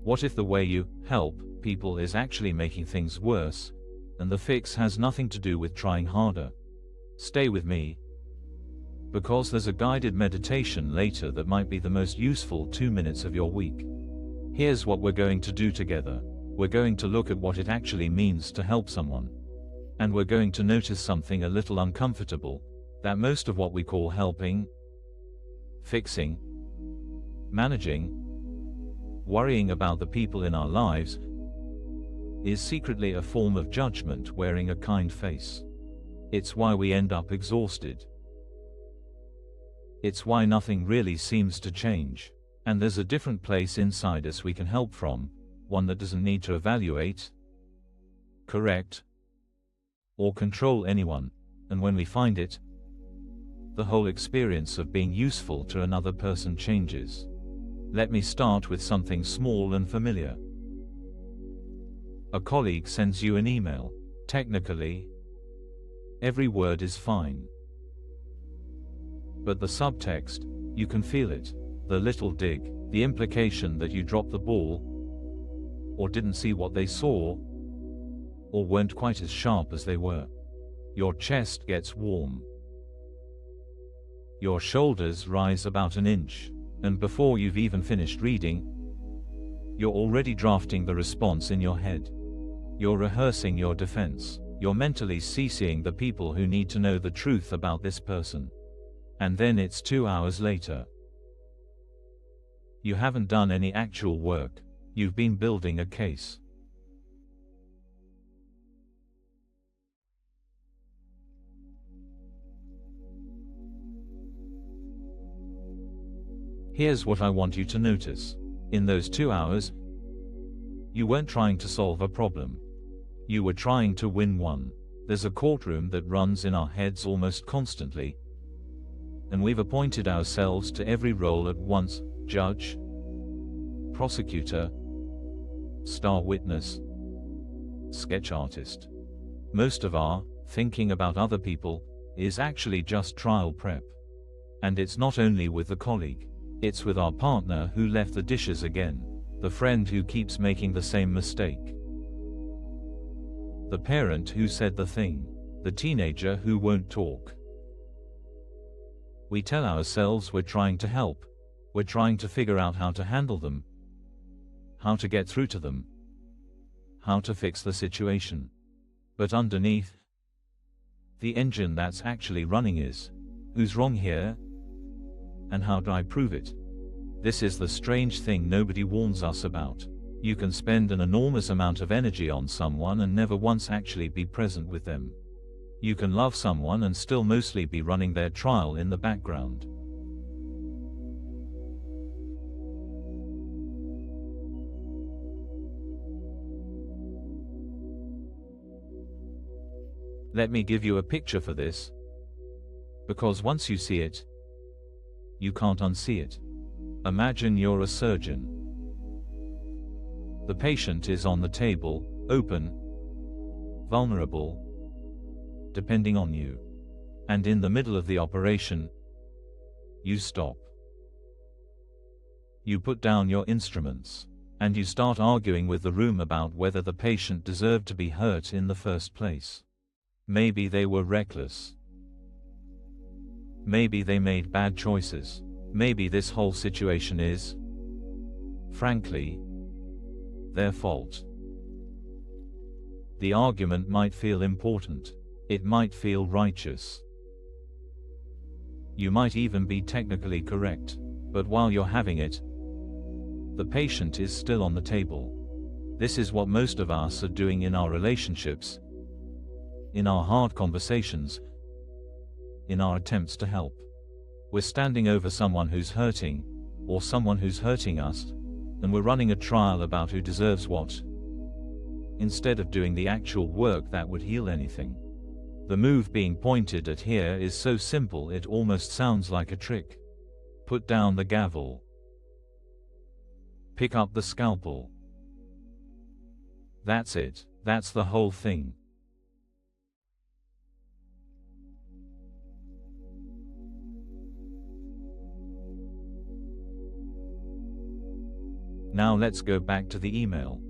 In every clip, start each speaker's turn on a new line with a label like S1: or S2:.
S1: What if the way you help people is actually making things worse, and the fix has nothing to do with trying harder? Stay with me, because there's a guided meditation later that might be the most useful 2 minutes of your week. Here's what we're going to do together. We're going to look at what it actually means to help someone. And we're going to notice something a little uncomfortable, that most of what we call helping, fixing, managing, worrying about the people in our lives, is secretly a form of judgment wearing a kind face. It's why we end up exhausted. It's why nothing really seems to change. And there's a different place inside us we can help from, one that doesn't need to evaluate, correct, or control anyone. And when we find it, the whole experience of being useful to another person changes. Let me start with something small and familiar. A colleague sends you an email. Technically, every word is fine. But the subtext, you can feel it. The little dig, the implication that you dropped the ball, or didn't see what they saw, or weren't quite as sharp as they were. Your chest gets warm. Your shoulders rise about an inch, and before you've even finished reading, you're already drafting the response in your head. You're rehearsing your defense. You're mentally CCing the people who need to know the truth about this person. And then it's 2 hours later. You haven't done any actual work. You've been building a case. Here's what I want you to notice. In those 2 hours, you weren't trying to solve a problem. You were trying to win one. There's a courtroom that runs in our heads almost constantly, and we've appointed ourselves to every role at once: judge, prosecutor, star witness, sketch artist. Most of our thinking about other people is actually just trial prep. And it's not only with the colleague. It's with our partner who left the dishes again, the friend who keeps making the same mistake, the parent who said the thing, the teenager who won't talk. We tell ourselves we're trying to help. We're trying to figure out how to handle them, how to get through to them, how to fix the situation. But underneath, the engine that's actually running is, who's wrong here? And how do I prove it? This is the strange thing nobody warns us about. You can spend an enormous amount of energy on someone and never once actually be present with them. You can love someone and still mostly be running their trial in the background. Let me give you a picture for this, because once you see it, you can't unsee it. Imagine you're a surgeon. The patient is on the table, open, vulnerable, depending on you. And in the middle of the operation, you stop. You put down your instruments, and you start arguing with the room about whether the patient deserved to be hurt in the first place. Maybe they were reckless. Maybe they made bad choices. Maybe this whole situation is, frankly, their fault. The argument might feel important. It might feel righteous. You might even be technically correct. But while you're having it, the patient is still on the table. This is what most of us are doing in our relationships, in our hard conversations, in our attempts to help. We're standing over someone who's hurting, or someone who's hurting us, and we're running a trial about who deserves what, instead of doing the actual work that would heal anything. The move being pointed at here is so simple it almost sounds like a trick. Put down the gavel. Pick up the scalpel. That's it. That's the whole thing. Now let's go back to the email.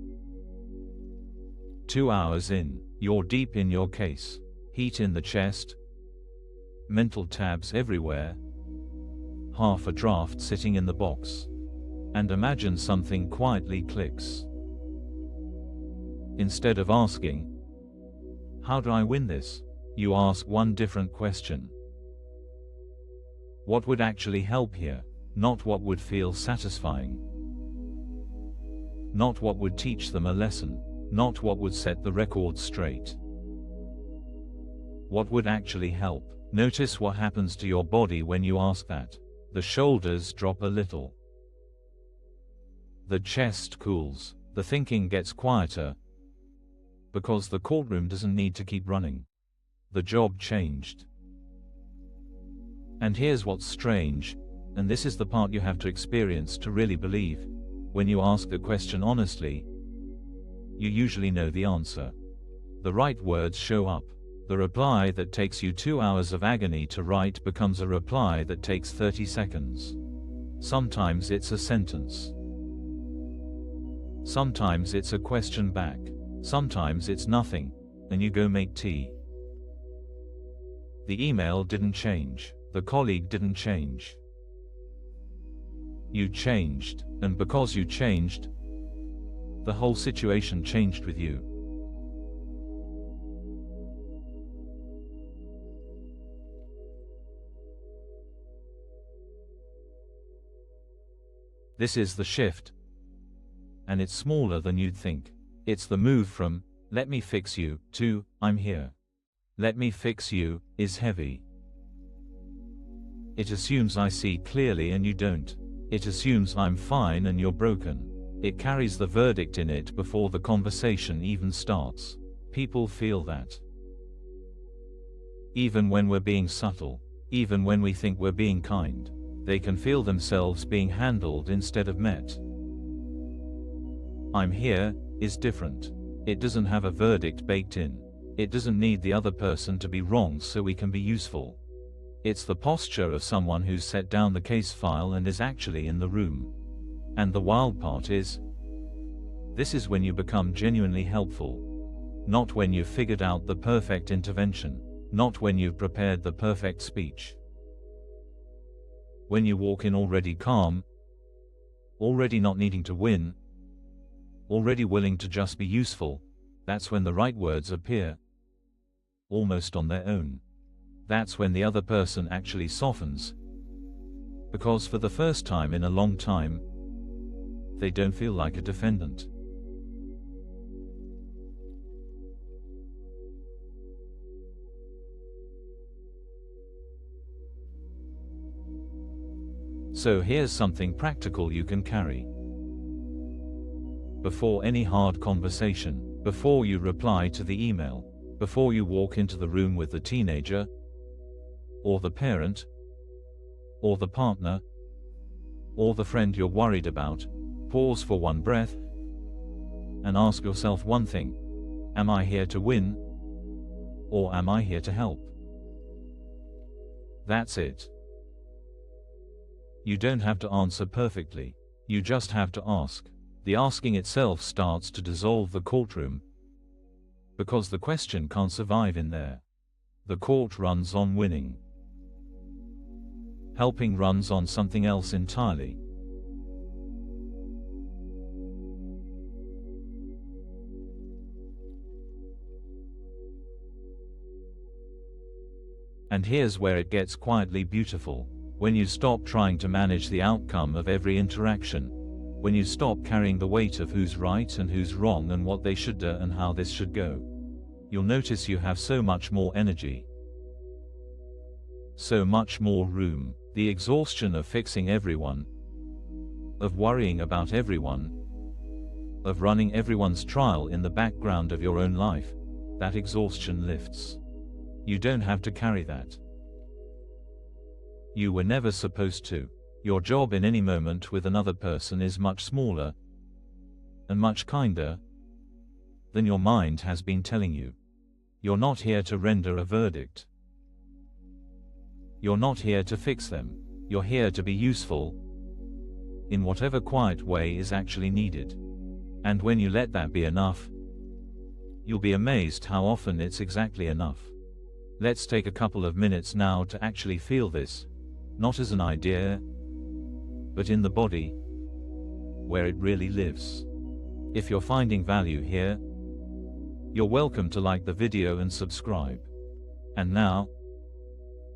S1: 2 hours in, you're deep in your case. Heat in the chest, mental tabs everywhere, half a draft sitting in the box. And imagine something quietly clicks. Instead of asking, "How do I win this?" you ask one different question. What would actually help here? Not what would feel satisfying. Not what would teach them a lesson. Not what would set the record straight. What would actually help? Notice what happens to your body when you ask that. The shoulders drop a little. The chest cools. The thinking gets quieter. Because the courtroom doesn't need to keep running. The job changed. And here's what's strange, and this is the part you have to experience to really believe. When you ask the question honestly, you usually know the answer. The right words show up. The reply that takes you 2 hours of agony to write becomes a reply that takes 30 seconds. Sometimes it's a sentence. Sometimes it's a question back. Sometimes it's nothing, and you go make tea. The email didn't change. The colleague didn't change. You changed, and because you changed, the whole situation changed with you. This is the shift. And it's smaller than you'd think. It's the move from, "Let me fix you," to, "I'm here." "Let me fix you" is heavy. It assumes I see clearly and you don't. It assumes I'm fine and you're broken. It carries the verdict in it before the conversation even starts. People feel that. Even when we're being subtle, even when we think we're being kind, they can feel themselves being handled instead of met. "I'm here" is different. It doesn't have a verdict baked in. It doesn't need the other person to be wrong so we can be useful. It's the posture of someone who's set down the case file and is actually in the room. And the wild part is, this is when you become genuinely helpful. Not when you've figured out the perfect intervention. Not when you've prepared the perfect speech. When you walk in already calm, already not needing to win, already willing to just be useful, that's when the right words appear. Almost on their own. That's when the other person actually softens. Because for the first time in a long time, they don't feel like a defendant. So here's something practical you can carry. Before any hard conversation, before you reply to the email, before you walk into the room with the teenager, or the parent, or the partner, or the friend you're worried about, pause for one breath, and ask yourself one thing. Am I here to win? Or am I here to help? That's it. You don't have to answer perfectly. You just have to ask. The asking itself starts to dissolve the courtroom, because the question can't survive in there. The court runs on winning. Helping runs on something else entirely. And here's where it gets quietly beautiful. When you stop trying to manage the outcome of every interaction. When you stop carrying the weight of who's right and who's wrong and what they should do and how this should go. You'll notice you have so much more energy. So much more room. The exhaustion of fixing everyone. Of worrying about everyone. Of running everyone's trial in the background of your own life. That exhaustion lifts. You don't have to carry that. You were never supposed to. Your job in any moment with another person is much smaller and much kinder than your mind has been telling you. You're not here to render a verdict. You're not here to fix them. You're here to be useful in whatever quiet way is actually needed. And when you let that be enough, you'll be amazed how often it's exactly enough. Let's take a couple of minutes now to actually feel this, not as an idea, but in the body, where it really lives. If you're finding value here, you're welcome to like the video and subscribe. And now,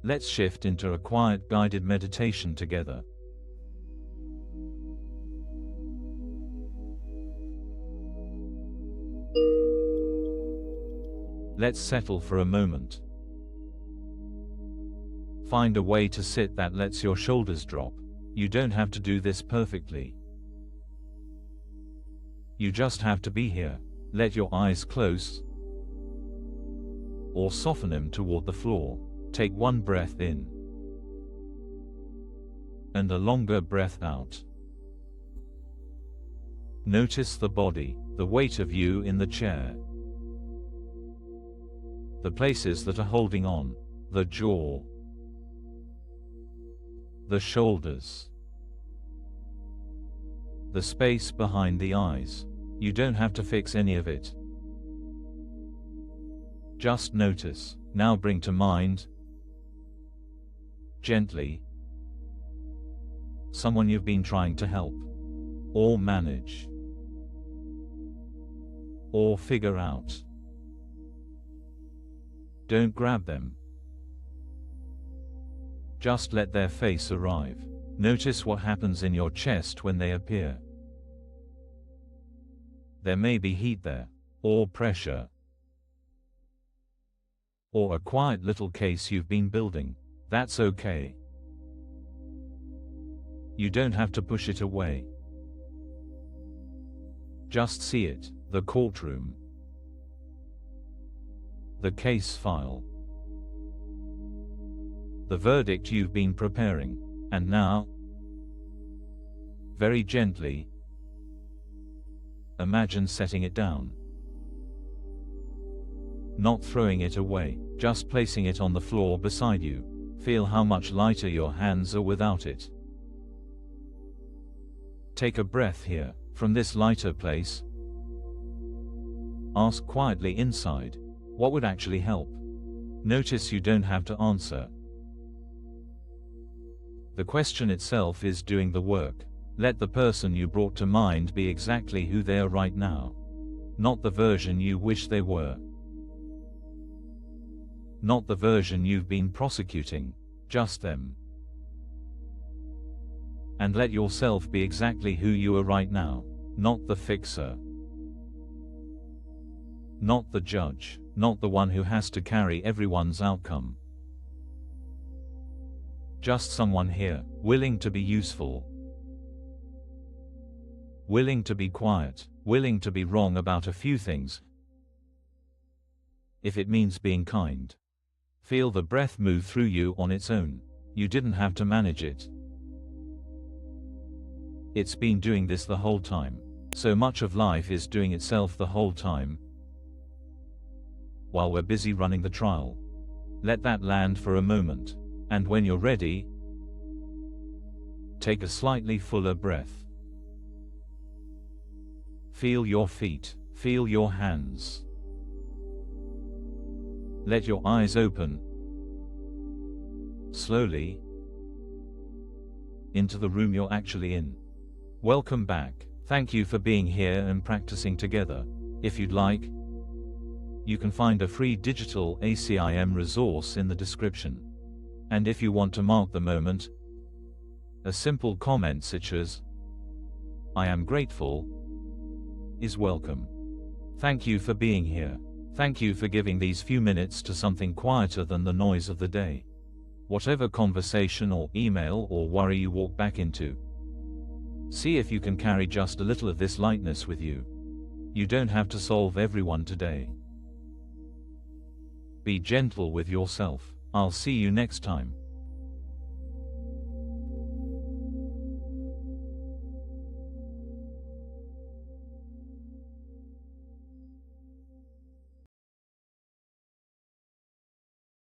S1: let's shift into a quiet guided meditation together. Let's settle for a moment. Find a way to sit that lets your shoulders drop. You don't have to do this perfectly. You just have to be here. Let your eyes close, or soften them toward the floor. Take one breath in, and a longer breath out. Notice the body, the weight of you in the chair, the places that are holding on, the jaw, the shoulders, the space behind the eyes. You don't have to fix any of it. Just notice. Now bring to mind, gently, someone you've been trying to help, or manage, or figure out. Don't grab them. Just let their face arrive. Notice what happens in your chest when they appear. There may be heat there, or pressure, or a quiet little case you've been building. That's okay. You don't have to push it away. Just see it, the courtroom, the case file, the verdict you've been preparing. And now, very gently, imagine setting it down. Not throwing it away, just placing it on the floor beside you. Feel how much lighter your hands are without it. Take a breath here, from this lighter place. Ask quietly inside, what would actually help? Notice you don't have to answer. The question itself is doing the work. Let the person you brought to mind be exactly who they are right now. Not the version you wish they were. Not the version you've been prosecuting, just them. And let yourself be exactly who you are right now, not the fixer. Not the judge, not the one who has to carry everyone's outcome. Just someone here, willing to be useful. Willing to be quiet, willing to be wrong about a few things, if it means being kind. Feel the breath move through you on its own. You didn't have to manage it. It's been doing this the whole time. So much of life is doing itself the whole time, while we're busy running the trial. Let that land for a moment. And when you're ready, take a slightly fuller breath. Feel your feet, feel your hands. Let your eyes open, slowly, into the room you're actually in. Welcome back. Thank you for being here and practicing together. If you'd like, you can find a free digital ACIM resource in the description. And if you want to mark the moment, a simple comment such as, "I am grateful," is welcome. Thank you for being here. Thank you for giving these few minutes to something quieter than the noise of the day. Whatever conversation or email or worry you walk back into, see if you can carry just a little of this lightness with you. You don't have to solve everyone today. Be gentle with yourself. I'll see you next time.